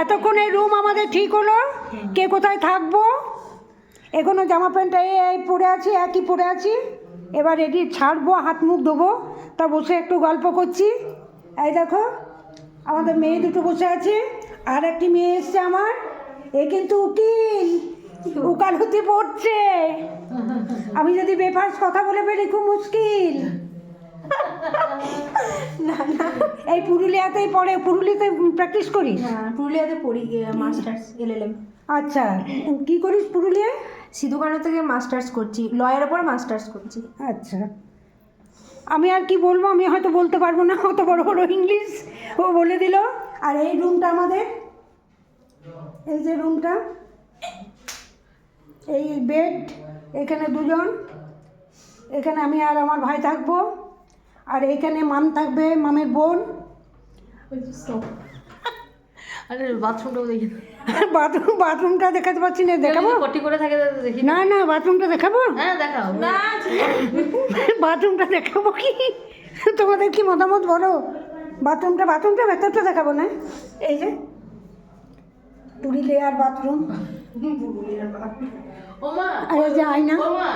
এতক্ষণ এই রুম আমাদের ঠিক হলো, কে কোথায় থাকবো। এখনো জামা প্যান্টটা এই পরে আছি, একই পরে আছি। এবার এটি ছাড়বো, হাত মুখ ধোবো, তা বসে একটু গল্প করছি। এই দেখো আমাদের মেয়ে দুটো বসে আছে, আর একটি মেয়ে এসছে আমার, এ কিন্তু উকিল, উকালতি পড়ছে। আমি যদি বেফাস কথা বলে ফেলি খুব মুশকিল। না না, এই পুরুলিয়াতেই পড়ে, পুরুলিয়াতে প্র্যাকটিস করিস? হ্যাঁ পুরুলিয়াতে পড়ি, মাস্টার্স এলএলএম। আচ্ছা, কি করিস পুরুলিয়ায়? সিধুকানু থেকে মাস্টার্স করছি, লয়ের ওপর মাস্টার্স করছি। আচ্ছা, আমি আর কি বলবো, আমি হয়তো বলতে পারবো না, অত বড় বড় ইংলিশ ও বলে দিল। আর এই রুমটা আমাদের, এই যে রুমটা, এই বেড, এখানে দুজন, এখানে আমি আর আমার ভাই থাকবো, আর এইখানে মাম থাকবে, মামের বোন। আরে বাথরুমটাও দেখি বাথরুমটা দেখাতে পারছি না, দেখাবো? পটি করে থাকে তো দেখি। না না, বাথরুমটা দেখাবো? হ্যাঁ দেখাও না। বাথরুমটা দেখাবো কি? তোমাদের কি মতামত বলো? বাথরুমটা ভেতরটা দেখাবো না? এই যে পুরুলিয়ার বাথরুম, ওমা আর এই যে আয়না। ওমা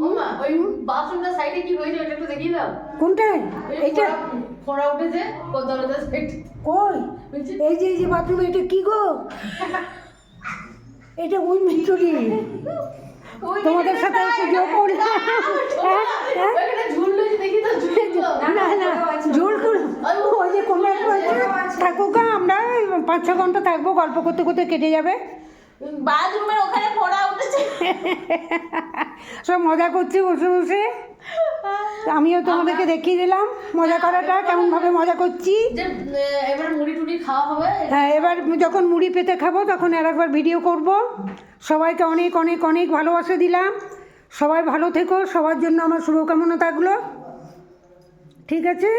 ওমা ওই বাথরুমটা সাইডে কি হয়েছে ওটা একটু দেখিয়ে দাও। কোনটায়? এইটা? ফোড়া উঠেছে দরজা সাইড। কই? এই যে বাথরুম, এটা কি গো? এটা ওই মিস্ত্রি, তোমাদের সাথে একটু যোগ করলাম। ওইখানে ঝুললো যে দেখি তো ঝুললো। না না, জোর করো। ওই যে কোনো একটা থাকুক, আমরা 5-6 ঘন্টা থাকবো, গল্প করতে করতে কেটে যাবে। বাথরুমের ওখানে ফোড়া উঠেছে। সব মজা করছি বসে বসে। আমিও তোমাদেরকে দেখিয়ে দিলাম মজা করাটা, কেমনভাবে মজা করছি। যে এবার মুড়ি টুড়ি খাওয়া হবে। হ্যাঁ, এবার যখন মুড়ি পেতে খাবো তখন আর একবার ভিডিও করব। সবাইকে অনেক অনেক অনেক ভালোবাসা দিলাম। সবাই ভালো থেকো, সবার জন্য আমার শুভকামনা থাকলো। ঠিক আছে।